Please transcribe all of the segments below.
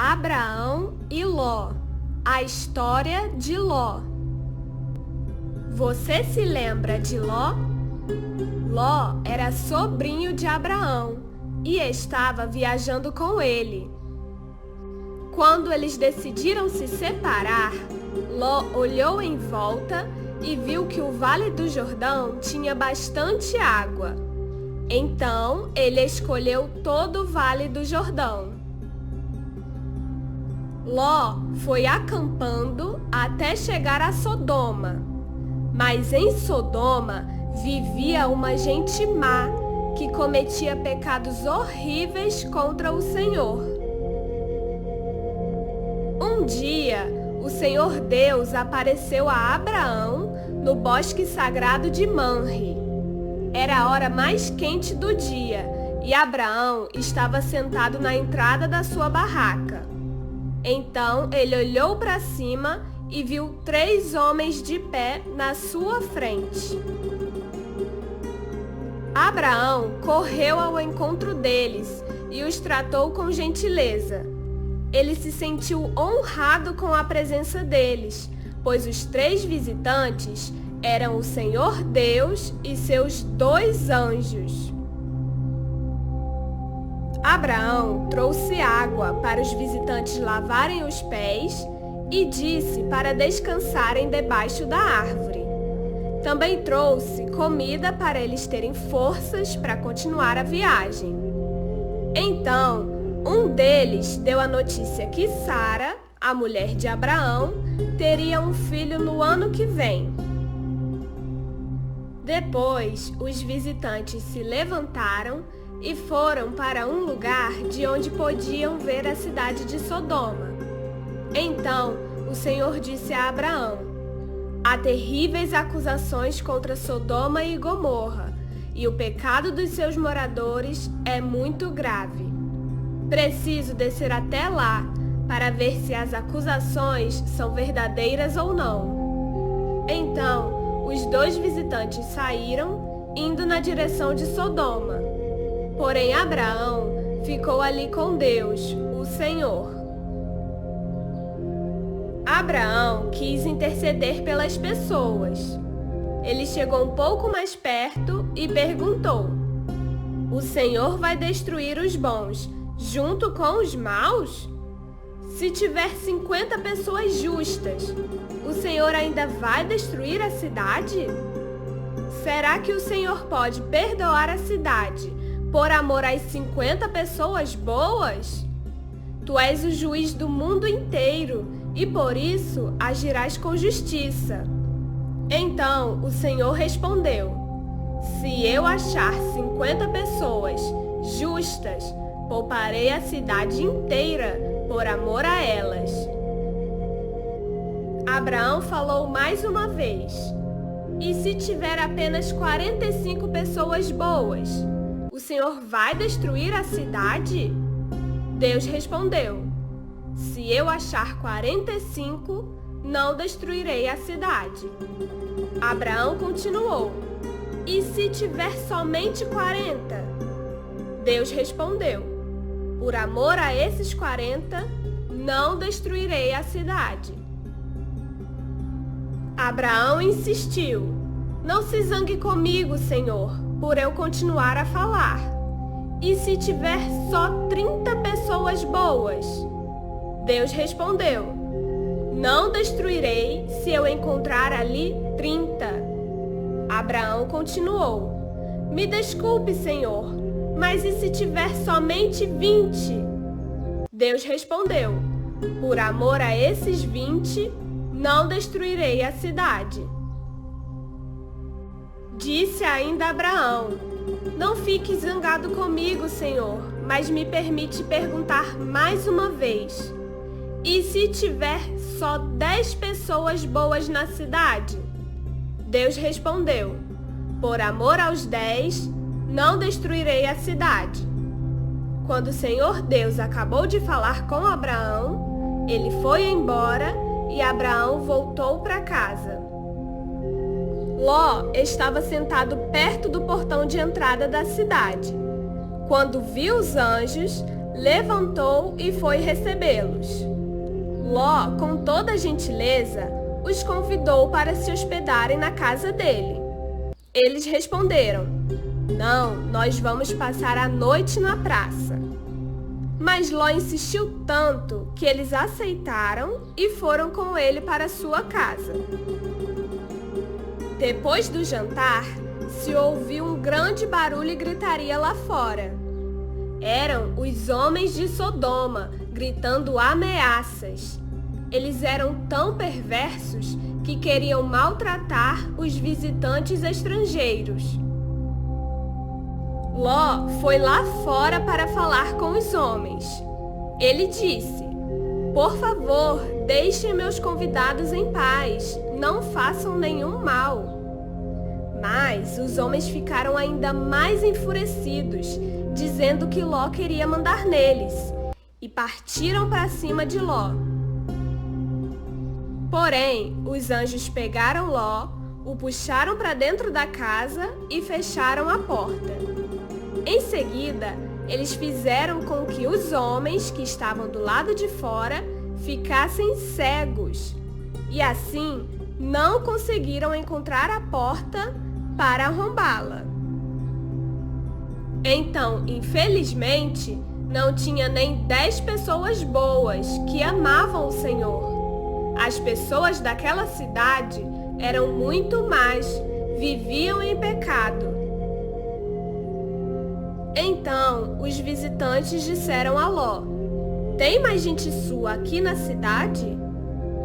Abraão e Ló. A história de Ló. Você se lembra de Ló? Ló era sobrinho de Abraão e estava viajando com ele. Quando eles decidiram se separar, Ló olhou em volta e viu que o Vale do Jordão tinha bastante água. Então, ele escolheu todo o Vale do Jordão. Ló foi acampando até chegar a Sodoma. Mas em Sodoma vivia uma gente má que cometia pecados horríveis contra o Senhor. Um dia, o Senhor Deus apareceu a Abraão no bosque sagrado de Manre. Era a hora mais quente do dia e Abraão estava sentado na entrada da sua barraca. Então ele olhou para cima e viu 3 homens de pé na sua frente. Abraão correu ao encontro deles e os tratou com gentileza. Ele se sentiu honrado com a presença deles, pois os 3 visitantes eram o Senhor Deus e seus 2 anjos. Abraão trouxe água para os visitantes lavarem os pés e disse para descansarem debaixo da árvore. Também trouxe comida para eles terem forças para continuar a viagem. Então, um deles deu a notícia que Sara, a mulher de Abraão, teria um filho no ano que vem. Depois, os visitantes se levantaram e foram para um lugar de onde podiam ver a cidade de Sodoma. Então, o Senhor disse a Abraão: há terríveis acusações contra Sodoma e Gomorra, e o pecado dos seus moradores é muito grave. Preciso descer até lá para ver se as acusações são verdadeiras ou não. Então, os 2 visitantes saíram, indo na direção de Sodoma. Porém, Abraão ficou ali com Deus, o Senhor. Abraão quis interceder pelas pessoas. Ele chegou um pouco mais perto e perguntou: o Senhor vai destruir os bons junto com os maus? Se tiver 50 pessoas justas, o Senhor ainda vai destruir a cidade? Será que o Senhor pode perdoar a cidade por amor às 50 pessoas boas? Tu és o juiz do mundo inteiro e por isso agirás com justiça. Então o Senhor respondeu: se eu achar 50 pessoas justas, pouparei a cidade inteira por amor a elas. Abraão falou mais uma vez: e se tiver apenas 45 pessoas boas, o Senhor vai destruir a cidade? Deus respondeu: se eu achar 45, não destruirei a cidade. Abraão continuou: e se tiver somente 40? Deus respondeu: por amor a esses 40, não destruirei a cidade. Abraão insistiu: não se zangue comigo, Senhor, por eu continuar a falar. E se tiver só 30 pessoas boas? Deus respondeu: não destruirei se eu encontrar ali 30. Abraão continuou: me desculpe, Senhor, mas e se tiver somente 20? Deus respondeu: por amor a esses 20, não destruirei a cidade. Disse ainda Abraão: não fique zangado comigo, Senhor, mas me permite perguntar mais uma vez: e se tiver só 10 pessoas boas na cidade? Deus respondeu: por amor aos 10, não destruirei a cidade. Quando o Senhor Deus acabou de falar com Abraão, ele foi embora e Abraão voltou para casa. Ló estava sentado perto do portão de entrada da cidade. Quando viu os anjos, levantou e foi recebê-los. Ló, com toda gentileza, os convidou para se hospedarem na casa dele. Eles responderam: "Não, nós vamos passar a noite na praça." Mas Ló insistiu tanto que eles aceitaram e foram com ele para sua casa. Depois do jantar, se ouviu um grande barulho e gritaria lá fora. Eram os homens de Sodoma gritando ameaças. Eles eram tão perversos que queriam maltratar os visitantes estrangeiros. Ló foi lá fora para falar com os homens. Ele disse: "Por favor, deixem meus convidados em paz, não façam nenhum mal." Mas os homens ficaram ainda mais enfurecidos, dizendo que Ló queria mandar neles, e partiram para cima de Ló. Porém, os anjos pegaram Ló, o puxaram para dentro da casa e fecharam a porta. Em seguida, eles fizeram com que os homens que estavam do lado de fora ficassem cegos, e assim não conseguiram encontrar a porta para arrombá-la. Então, infelizmente, não tinha nem 10 pessoas boas que amavam o Senhor. As pessoas daquela cidade eram muito más, viviam em pecado. Então, os visitantes disseram a Ló: "Tem mais gente sua aqui na cidade?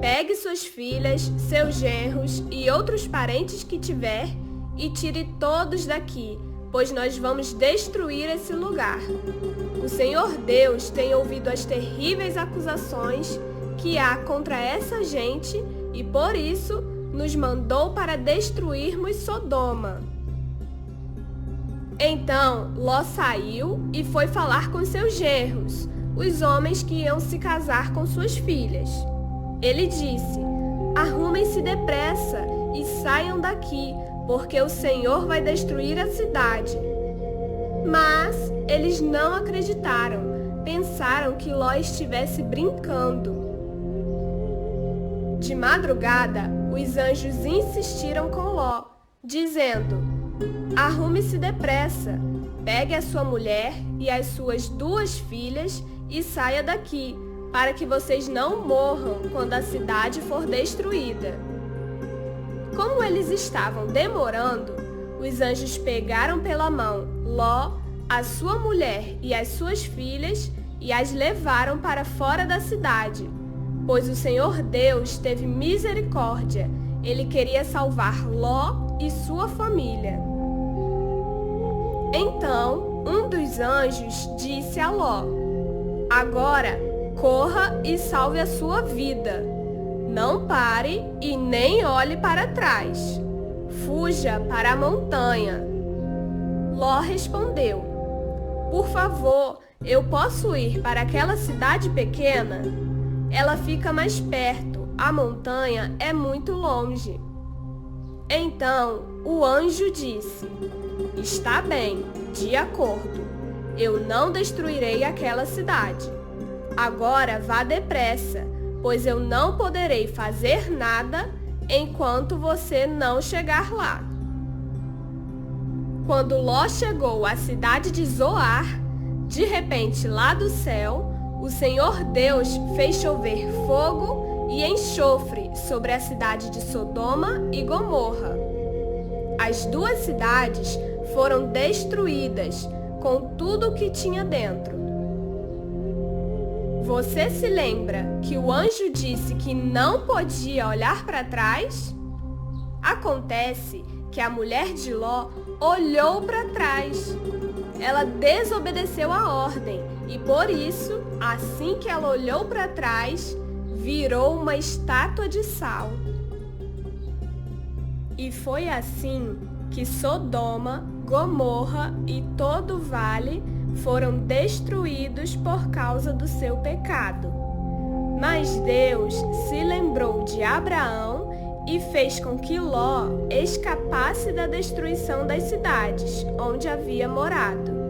Pegue suas filhas, seus genros e outros parentes que tiver e tire todos daqui, pois nós vamos destruir esse lugar. O Senhor Deus tem ouvido as terríveis acusações que há contra essa gente e por isso nos mandou para destruirmos Sodoma." Então Ló saiu e foi falar com seus genros, os homens que iam se casar com suas filhas. Ele disse: "Arrumem-se depressa e saiam daqui, porque o Senhor vai destruir a cidade." Mas eles não acreditaram, pensaram que Ló estivesse brincando. De madrugada, os anjos insistiram com Ló, dizendo: "Arrume-se depressa, pegue a sua mulher e as suas 2 filhas e saia daqui, para que vocês não morram quando a cidade for destruída." Como eles estavam demorando, os anjos pegaram pela mão Ló, a sua mulher e as suas filhas e as levaram para fora da cidade, pois o Senhor Deus teve misericórdia. Ele queria salvar Ló e sua família. Então, um dos anjos disse a Ló: "Agora, corra e salve a sua vida. Não pare e nem olhe para trás. Fuja para a montanha." Ló respondeu: "Por favor, eu posso ir para aquela cidade pequena? Ela fica mais perto, a montanha é muito longe." Então o anjo disse: "Está bem, de acordo. Eu não destruirei aquela cidade. Agora vá depressa, pois eu não poderei fazer nada enquanto você não chegar lá." Quando Ló chegou à cidade de Zoar, de repente lá do céu, o Senhor Deus fez chover fogo e enxofre sobre a cidade de Sodoma e Gomorra. As 2 cidades foram destruídas, com tudo o que tinha dentro. Você se lembra que o anjo disse que não podia olhar para trás? Acontece que a mulher de Ló olhou para trás. Ela desobedeceu a ordem e por isso, assim que ela olhou para trás, virou uma estátua de sal. E foi assim que Sodoma, Gomorra e todo o vale foram destruídos por causa do seu pecado. Mas Deus se lembrou de Abraão e fez com que Ló escapasse da destruição das cidades onde havia morado.